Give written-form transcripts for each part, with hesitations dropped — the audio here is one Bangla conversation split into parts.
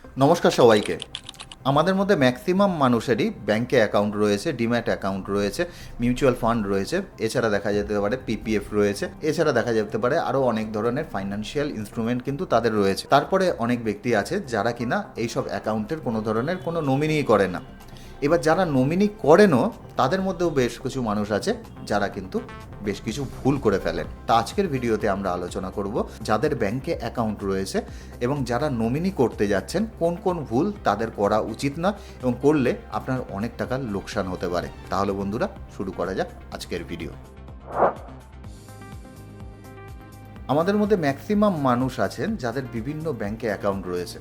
নমস্কার সবাইকে। আমাদের মধ্যে ম্যাক্সিমাম মানুষেরই ব্যাংকে অ্যাকাউন্ট রয়েছে, ডিম্যাট অ্যাকাউন্ট রয়েছে, মিউচুয়াল ফান্ড রয়েছে, এছাড়া দেখা যেতে পারে পিপিএফ রয়েছে, এছাড়া দেখা যেতে পারে আরও অনেক ধরনের ফাইন্যান্সিয়াল ইনস্ট্রুমেন্ট কিন্তু তাদের রয়েছে। তারপরে অনেক ব্যক্তি আছে যারা কিনা এইসব অ্যাকাউন্টের কোনো ধরনের কোনো নমিনি করে না। এবার যারা নমিনি করেনও তাদের মধ্যেও বেশ কিছু মানুষ আছে যারা কিন্তু বেশ কিছু ভুল করে ফেলেন। তা আজকের ভিডিওতে আমরা আলোচনা করব যাদের ব্যাংকে অ্যাকাউন্ট রয়েছে এবং যারা নমিনি করতে যাচ্ছেন কোন কোন ভুল তাদের করা উচিত না এবং করলে আপনার অনেক টাকার লোকসান হতে পারে। তাহলে বন্ধুরা শুরু করা যাক আজকের ভিডিও। আমাদের মধ্যে ম্যাক্সিমাম মানুষ আছেন যাদের বিভিন্ন ব্যাংকে অ্যাকাউন্ট রয়েছে।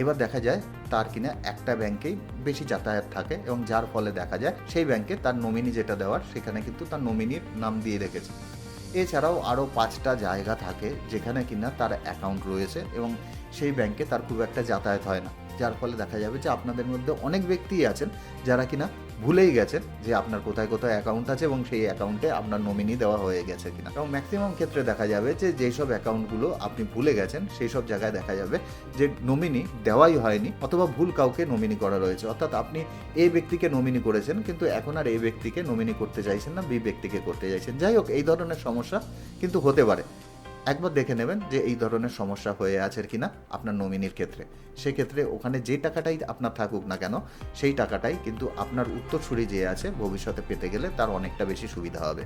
এবার দেখা যায় তার কিনা একটা ব্যাংকেই বেশি যাতায়াত থাকে এবং যার ফলে দেখা যায় সেই ব্যাংকে তার নমিনি যেটা দেওয়ার সেখানে কিন্তু তার নমিনির নাম দিয়ে রেখেছে। এছাড়াও আরও 5টা জায়গা থাকে যেখানে কিনা তার অ্যাকাউন্ট রয়েছে এবং সেই ব্যাংকে তার খুব একটা যাতায়াত হয় না, যার ফলে দেখা যাবে যে আপনাদের মধ্যে অনেক ব্যক্তিই আছেন যারা কিনা ভুলেই গেছেন যে আপনার কোথায় কোথায় অ্যাকাউন্ট আছে এবং সেই অ্যাকাউন্টে আপনার নমিনি দেওয়া হয়ে গেছে কিনা। এবং ম্যাক্সিমাম ক্ষেত্রে দেখা যাবে যে যেই সব অ্যাকাউন্টগুলো আপনি ভুলে গেছেন সেই সব জায়গায় দেখা যাবে যে নমিনি দেওয়াই হয়নি অথবা ভুল কাউকে নমিনি করা রয়েছে। অর্থাৎ আপনি এ ব্যক্তিকে নমিনি করেছেন কিন্তু এখন আর এই ব্যক্তিকে নমিনি করতে চাইছেন না, বি ব্যক্তিকে করতে চাইছেন। যাই হোক, এই ধরনের সমস্যা কিন্তু হতে পারে। একবার দেখে নেবেন যে এই ধরনের সমস্যা হয়ে আছে কিনা আপনার নমিনির ক্ষেত্রে। সেক্ষেত্রে ওখানে যে টাকাটাই আপনার থাকুক না কেন সেই টাকাটাই কিন্তু আপনার উত্তরসূরি যে আছে ভবিষ্যতে পেতে গেলে তার অনেকটা বেশি সুবিধা হবে।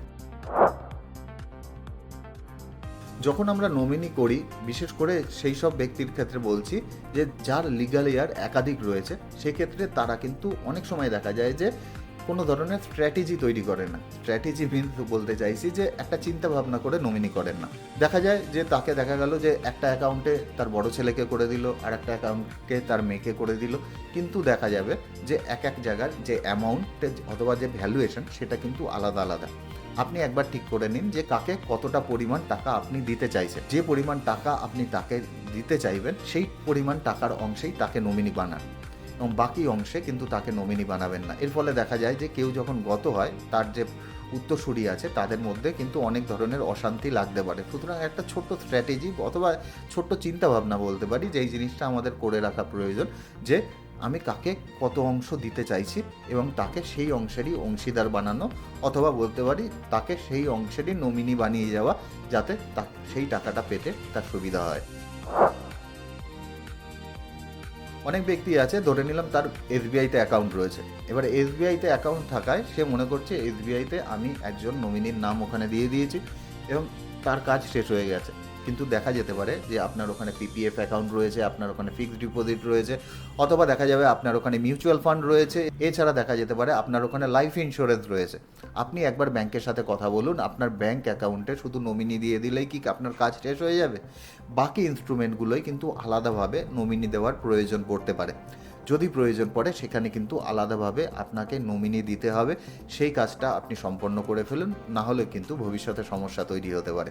যখন আমরা নমিনি করি, বিশেষ করে সেই সব ব্যক্তির ক্ষেত্রে বলছি যে যার লিগ্যাল ইয়ার একাধিক রয়েছে, সেক্ষেত্রে তারা কিন্তু অনেক সময় দেখা যায় যে কোনো ধরনের স্ট্র্যাটেজি তৈরি করে না। স্ট্র্যাটেজি মিনস বলতে চাইছি যে একটা চিন্তা ভাবনা করে নমিনি করেন না। দেখা যায় যে তাকে দেখা গেল যে একটা অ্যাকাউন্টে তার বড় ছেলেকে করে দিল, আর একটা অ্যাকাউন্টকে তার মেয়েকে করে দিল, কিন্তু দেখা যাবে যে এক এক জায়গার যে অ্যামাউন্ট অথবা যে ভ্যালুয়েশন সেটা কিন্তু আলাদা আলাদা। আপনি একবার ঠিক করে নিন যে কাকে কতটা পরিমাণ টাকা আপনি দিতে চাইছেন। যে পরিমাণ টাকা আপনি তাকে দিতে চাইবেন সেই পরিমাণ টাকার অংশেই তাকে নমিনি বানান এবং বাকি অংশে কিন্তু তাকে নমিনি বানাবেন না। এর ফলে দেখা যায় যে কেউ যখন গত হয় তার যে উত্তরসূরি আছে তাদের মধ্যে কিন্তু অনেক ধরনের অশান্তি লাগতে পারে। সুতরাং একটা ছোট্ট স্ট্র্যাটেজি অথবা ছোট্ট চিন্তাভাবনা বলতে পারি যে এই জিনিসটা আমাদের করে রাখা প্রয়োজন যে আমি কাকে কত অংশ দিতে চাইছি এবং তাকে সেই অংশেরই অংশীদার বানানো, অথবা বলতে পারি তাকে সেই অংশেরই নমিনি বানিয়ে যাওয়া, যাতে সেই টাকাটা পেতে তার সুবিধা হয়। অনেক ব্যক্তি আছে, ধরে নিলাম তার এসবিআইতে অ্যাকাউন্ট রয়েছে। এবার এসবিআইতে অ্যাকাউন্ট থাকায় সে মনে করছে এসবিআইতে আমি একজন নমিনির নাম ওখানে দিয়ে দিয়েছি এবং তার কাজ শেষ হয়ে গেছে। কিন্তু দেখা যেতে পারে যে আপনার ওখানে পিপিএফ অ্যাকাউন্ট রয়েছে, আপনার ওখানে ফিক্সড ডিপোজিট রয়েছে, অথবা দেখা যাবে আপনার ওখানে মিউচুয়াল ফান্ড রয়েছে, এছাড়া দেখা যেতে পারে আপনার ওখানে লাইফ ইন্স্যুরেন্স রয়েছে। আপনি একবার ব্যাংকের সাথে কথা বলুন, আপনার ব্যাংক অ্যাকাউন্টে শুধু নমিনি দিয়ে দিলেই কি আপনার কাজ শেষ হয়ে যাবে? বাকি ইনস্ট্রুমেন্টগুলোই কিন্তু আলাদাভাবে নমিনি দেওয়ার প্রয়োজন পড়তে পারে। যদি প্রয়োজন পড়ে সেখানে কিন্তু আলাদাভাবে আপনাকে নমিনি দিতে হবে। সেই কাজটা আপনি সম্পন্ন করে ফেলুন, না হলে কিন্তু ভবিষ্যতে সমস্যা তৈরি হতে পারে।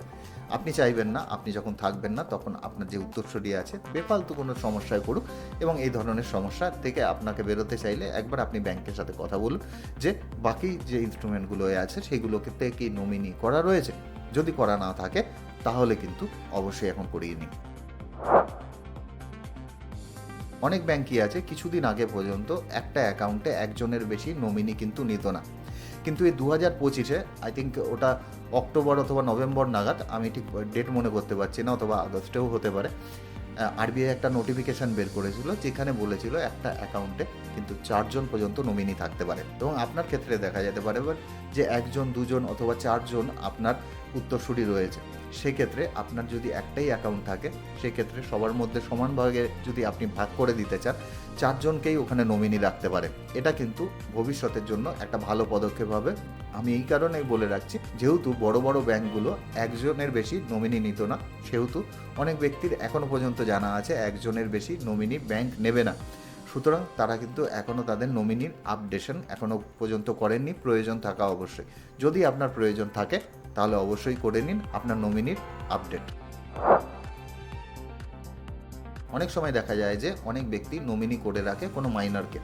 আপনি চাইবেন না আপনি যখন থাকবেন না তখন আপনার যে উত্তরসূরি আছে বেফালতু কোনো সমস্যায় পড়ুক, এবং এই ধরনের সমস্যা থেকে আপনাকে বেরোতে চাইলে একবার আপনি ব্যাংকের সাথে কথা বলুন যে বাকি যে ইনস্ট্রুমেন্টগুলো আছে সেইগুলোতে কি নমিনি করা রয়েছে। যদি করা না থাকে তাহলে কিন্তু অবশ্যই এখন করিয়ে নিন। অনেক ব্যাংকই আছে কিছুদিন আগে পর্যন্ত একটা অ্যাকাউন্টে একজনের বেশি নমিনি কিন্তু নিত না, কিন্তু এই 2025-এ আই থিঙ্ক ওটা অক্টোবর অথবা নভেম্বর নাগাদ, আমি ঠিক ডেট মনে করতে পারছি না, অথবা আগস্টেও হতে পারে, আরবিআই একটা নোটিফিকেশান বের করেছিল যেখানে বলেছিল একটা অ্যাকাউন্টে কিন্তু 4জন পর্যন্ত নমিনি থাকতে পারে। এবং আপনার ক্ষেত্রে দেখা যেতে পারে যে 1জন 2জন অথবা 4জন আপনার উত্তরসূরি রয়েছে। সেক্ষেত্রে আপনার যদি একটাই অ্যাকাউন্ট থাকে সেক্ষেত্রে সবার মধ্যে সমানভাবে যদি আপনি ভাগ করে দিতে চান, 4জনকেই ওখানে নমিনি রাখতে পারে। এটা কিন্তু ভবিষ্যতের জন্য একটা ভালো পদক্ষেপ হবে। আমি এই কারণেই বলে রাখছি, যেহেতু বড় বড় ব্যাংকগুলো একজনের বেশি নমিনি নিত না, সেহেতু অনেক ব্যক্তির এখনও পর্যন্ত জানা আছে একজনের বেশি নমিনি ব্যাংক নেবে না। সুতরাং তারা কিন্তু এখনও তাদের নমিনির আপডেশন এখনও পর্যন্ত করেননি। প্রয়োজন থাকা অবশ্যই, যদি আপনার প্রয়োজন থাকে তাহলে অবশ্যই করে নিন আপনার নমিনির আপডেট। অনেক সময় দেখা যায় যে অনেক ব্যক্তি নমিনি করে রাখে কোনো মাইনরকে,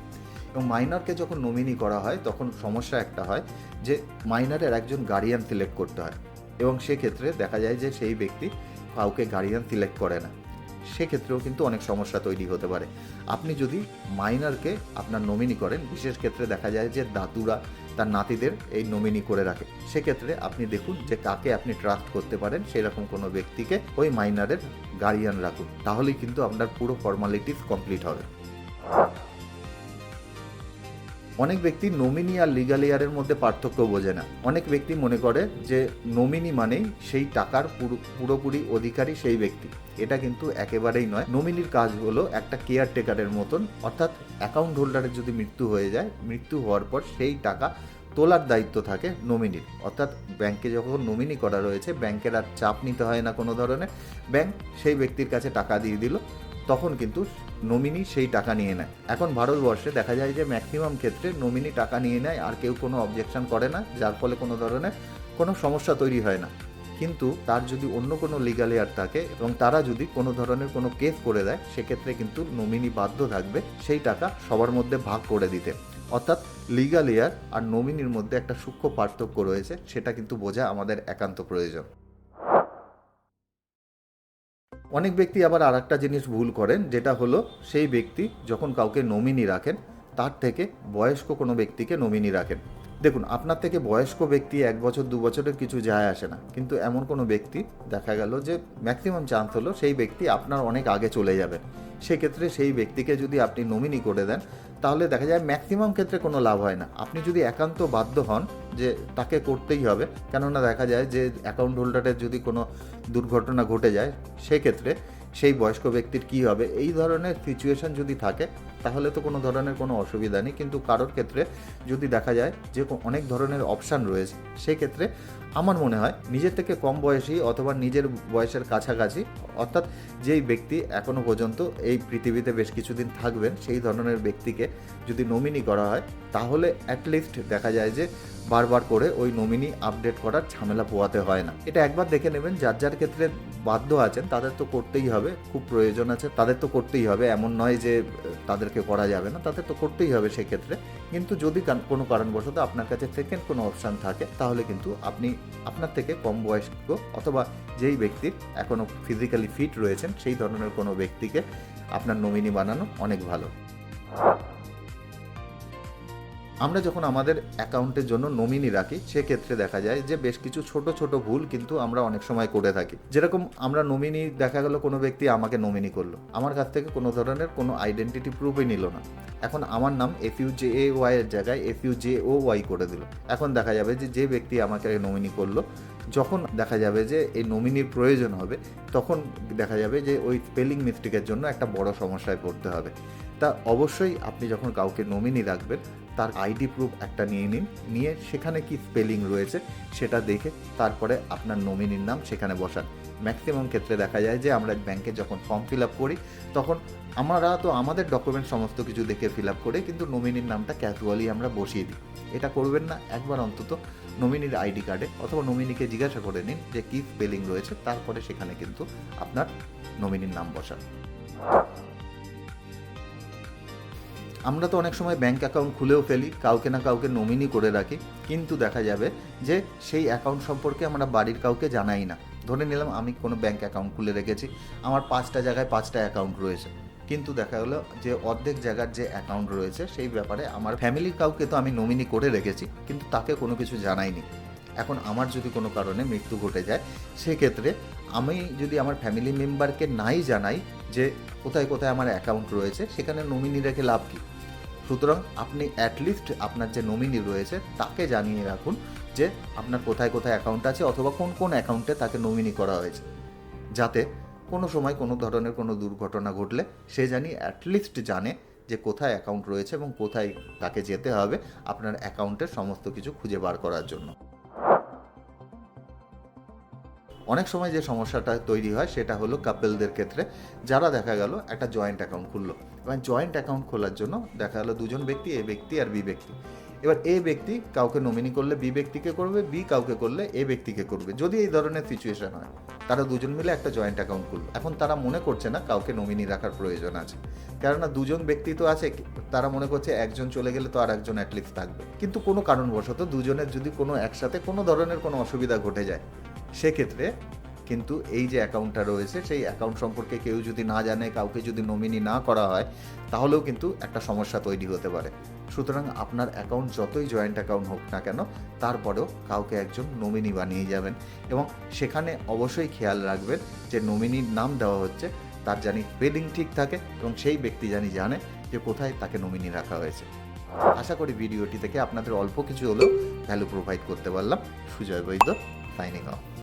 এবং মাইনরকে যখন নমিনি করা হয় তখন সমস্যা একটা হয় যে মাইনরের একজন গার্ডিয়ান সিলেক্ট করতে হয়, এবং সেক্ষেত্রে দেখা যায় যে সেই ব্যক্তি কাউকে গার্ডিয়ান সিলেক্ট করে না। সেক্ষেত্রেও কিন্তু অনেক সমস্যা তৈরি হতে পারে। আপনি যদি মাইনরকে আপনার নমিনি করেন, বিশেষ ক্ষেত্রে দেখা যায় যে দাদুরা তার নাতিদের এই নমিনি করে রাখে, সেক্ষেত্রে আপনি দেখুন যে কাকে আপনি ট্রাস্ট করতে পারেন, সেরকম কোনো ব্যক্তিকে ওই মাইনরের গার্ডিয়ান রাখুন, তাহলেই কিন্তু আপনার পুরো ফর্মালিটিস কমপ্লিট হবে। অনেক ব্যক্তি নমিনি আর লিগ্যাল হেয়ারের মধ্যে পার্থক্য বোঝে না। অনেক ব্যক্তি মনে করে যে নমিনি মানেই সেই টাকার পুরোপুরি অধিকারী সেই ব্যক্তি। এটা কিন্তু একেবারেই নয়। নমিনির কাজ হলো একটা কেয়ারটেকারের মতন, অর্থাৎ অ্যাকাউন্ট হোল্ডারের যদি মৃত্যু হয়ে যায়, মৃত্যু হওয়ার পর সেই টাকা তোলার দায়িত্ব থাকে নমিনির। অর্থাৎ ব্যাংকে যখন নমিনি করা রয়েছে, ব্যাংকের আর চাপ নিতে হয় না কোনো ধরনের। ব্যাংক সেই ব্যক্তির কাছে টাকা দিয়ে দিল, তখন কিন্তু নমিনি সেই টাকা নিয়ে নেয়। এখন ভারতবর্ষে দেখা যায় যে ম্যাক্সিমাম ক্ষেত্রে নমিনি টাকা নিয়ে নেয় আর কেউ কোনো অবজেকশন করে না, যার ফলে কোনো ধরনের কোনো সমস্যা তৈরি হয় না। কিন্তু তার যদি অন্য কোনো লিগ্যাল হেয়ার থাকে এবং তারা যদি কোনো ধরনের কোনো কেস করে দেয়, সেক্ষেত্রে কিন্তু নমিনি বাধ্য থাকবে সেই টাকা সবার মধ্যে ভাগ করে দিতে। অর্থাৎ লিগ্যাল হেয়ার আর নমিনির মধ্যে একটা সূক্ষ্ম পার্থক্য রয়েছে, সেটা কিন্তু বোঝা আমাদের একান্ত প্রয়োজন। অনেক ব্যক্তি আবার আর একটা জিনিস ভুল করেন, যেটা হলো সেই ব্যক্তি যখন কাউকে নমিনি রাখেন, তার থেকে বয়স্ক কোনো ব্যক্তিকে নমিনি রাখেন। দেখুন, আপনার থেকে বয়স্ক ব্যক্তি 1 বছর 2 বছরের কিছু যায় আসে না, কিন্তু এমন কোনো ব্যক্তি দেখা গেল যে ম্যাক্সিমাম চান্স হলো সেই ব্যক্তি আপনার অনেক আগে চলে যাবেন। সেক্ষেত্রে সেই ব্যক্তিকে যদি আপনি নমিনি করে দেন, তাহলে দেখা যায় ম্যাক্সিমাম ক্ষেত্রে কোনো লাভ হয় না। আপনি যদি একান্ত বাধ্য হন যে তাকে করতেই হবে, কেননা দেখা যায় যে অ্যাকাউন্ট হোল্ডারের যদি কোনো দুর্ঘটনা ঘটে যায়, সেক্ষেত্রে সেই বয়স্ক ব্যক্তির কী হবে, এই ধরনের সিচুয়েশান যদি থাকে, তাহলে তো কোনো ধরনের কোনো অসুবিধা নেই। কিন্তু কারোর ক্ষেত্রে যদি দেখা যায় যে অনেক ধরনের অপশান রয়েছে, সেক্ষেত্রে আমার মনে হয় নিজের থেকে কম বয়সী অথবা নিজের বয়সের কাছাকাছি, অর্থাৎ যেই ব্যক্তি এখনও পর্যন্ত এই পৃথিবীতে বেশ কিছুদিন থাকবেন, সেই ধরনের ব্যক্তিকে যদি নমিনি করা হয়, তাহলে অ্যাটলিস্ট দেখা যায় যে বারবার করে ওই নমিনি আপডেট করার ঝামেলা পোয়াতে হয় না। এটা একবার দেখে নেবেন, যার যার ক্ষেত্রে বাধ্য আছেন তাদের তো করতেই হবে, খুব প্রয়োজন আছে তাদের তো করতেই হবে, এমন নয় যে তাদেরকে করা যাবে না, তাদের তো করতেই হবে সেক্ষেত্রে। কিন্তু যদি কোনো কারণবশত আপনার কাছে সেকেন্ড কোনো অপশান থাকে, তাহলে কিন্তু আপনি আপনার থেকে কম বয়স্ক অথবা যেই ব্যক্তির এখনও ফিজিক্যালি ফিট রয়েছেন, সেই ধরনের কোনো ব্যক্তিকে আপনার নমিনি বানানো অনেক ভালো। আমরা যখন আমাদের অ্যাকাউন্টের জন্য নমিনি রাখি, সেক্ষেত্রে দেখা যায় যে বেশ কিছু ছোট ছোট ভুল কিন্তু আমরা অনেক সময় করে থাকি। যেরকম আমরা নমিনি, দেখা গেল কোনো ব্যক্তি আমাকে নমিনি করলো, আমার কাছ থেকে কোনো ধরনের কোনো আইডেন্টিটি প্রুফই নিল না। এখন আমার নাম FUJAY এর জায়গায় FUJOY করে দিল। এখন দেখা যাবে যে যে ব্যক্তি আমাকে নমিনি করলো, যখন দেখা যাবে যে এই নমিনির প্রয়োজন হবে, তখন দেখা যাবে যে ওই স্পেলিং মিস্টেকের জন্য একটা বড় সমস্যায় পড়তে হবে। তা অবশ্যই আপনি যখন কাউকে নমিনি রাখবেন, তার আইডি প্রুফ একটা নিয়ে নিন, নিয়ে সেখানে কি স্পেলিং রয়েছে সেটা দেখে তারপরে আপনার নমিনির নাম সেখানে বসান। ম্যাক্সিমাম ক্ষেত্রে দেখা যায় যে আমরা ব্যাংকে যখন ফর্ম ফিল আপ করি, তখন আমরা তো আমাদের ডকুমেন্ট সমস্ত কিছু দেখে ফিল আপ করে, কিন্তু নমিনির নামটা ক্যাজুয়ালি আমরা বসিয়ে দিই। এটা করবেন না। একবার অন্তত নমিনির আইডি কার্ডে অথবা নমিনিকে জিজ্ঞাসা করে নিন যে কী স্পেলিং রয়েছে, তারপরে সেখানে কিন্তু আপনার নমিনির নাম বসান। আমরা তো অনেক সময় ব্যাংক অ্যাকাউন্ট খুলেও ফেলি, কাউকে না কাউকে নমিনি করে রাখি, কিন্তু দেখা যাবে যে সেই অ্যাকাউন্ট সম্পর্কে আমরা বাড়ির কাউকে জানাই না। ধরে নিলাম আমি কোনো ব্যাংক অ্যাকাউন্ট খুলে রেখেছি, আমার 5টা জায়গায় 5টা অ্যাকাউন্ট রয়েছে, কিন্তু দেখা গেলো যে অর্ধেক জায়গার যে অ্যাকাউন্ট রয়েছে সেই ব্যাপারে আমার ফ্যামিলির কাউকে তো আমি নমিনি করে রেখেছি, কিন্তু তাকে কোনো কিছু জানাইনি। এখন আমার যদি কোনো কারণে মৃত্যু ঘটে যায়, সেক্ষেত্রে আমি যদি আমার ফ্যামিলি মেম্বারকে নাই জানাই যে কোথায় কোথায় আমার অ্যাকাউন্ট রয়েছে, সেখানে নমিনি রেখে লাভ কী? সুতরাং আপনি অ্যাটলিস্ট আপনার যে নমিনি রয়েছে তাকে জানিয়ে রাখুন যে আপনার কোথায় কোথায় অ্যাকাউন্ট আছে অথবা কোন কোন অ্যাকাউন্টে তাকে নমিনি করা হয়েছে, যাতে কোনো সময় কোনো ধরনের কোনো দুর্ঘটনা ঘটলে সে অ্যাটলিস্ট জানে যে কোথায় অ্যাকাউন্ট রয়েছে এবং কোথায় তাকে যেতে হবে আপনার অ্যাকাউন্টের সমস্ত কিছু খুঁজে বার করার জন্য। অনেক সময় যে সমস্যাটা তৈরি হয় সেটা হলো কাপলদের ক্ষেত্রে, যারা দেখা গেল একটা জয়েন্ট অ্যাকাউন্ট খুললো, এবং জয়েন্ট অ্যাকাউন্ট খোলার জন্য দেখা গেলো দুজন ব্যক্তি, এ ব্যক্তি আর বি ব্যক্তি। এবার এ ব্যক্তি কাউকে নমিনি করলে বি ব্যক্তিকে করবে, বি কাউকে করলে এ ব্যক্তিকে করবে। যদি এই ধরনের সিচুয়েশন হয়, তারা দুজন মিলে একটা জয়েন্ট অ্যাকাউন্ট খুলবে। এখন তারা মনে করছে না কাউকে নমিনি রাখার প্রয়োজন আছে, কেননা দুজন ব্যক্তি তো আছে, তারা মনে করছে একজন চলে গেলে তো আর একজন অ্যাটলিস্ট থাকবে। কিন্তু কোনো কারণবশত দুজনের যদি কোনো একসাথে কোনো ধরনের কোনো অসুবিধা ঘটে যায়, সেক্ষেত্রে কিন্তু এই যে অ্যাকাউন্টটা রয়েছে সেই অ্যাকাউন্ট সম্পর্কে কেউ যদি না জানে, কাউকে যদি নমিনি না করা হয়, তাহলেও কিন্তু একটা সমস্যা তৈরি হতে পারে। সুতরাং আপনার অ্যাকাউন্ট যতই জয়েন্ট অ্যাকাউন্ট হোক না কেন, তারপরেও কাউকে একজন নমিনি বানিয়ে যাবেন এবং সেখানে অবশ্যই খেয়াল রাখবেন যে নমিনির নাম দেওয়া হচ্ছে তার জানি স্পেলিং ঠিক থাকে এবং সেই ব্যক্তি জানি জানে যে কোথায় তাকে নমিনি রাখা হয়েছে। আশা করি ভিডিওটি থেকে আপনাদের অল্প কিছু হলেও ভ্যালু প্রোভাইড করতে পারলাম। সুজয় বৈদ্য, সাইনিং অফ।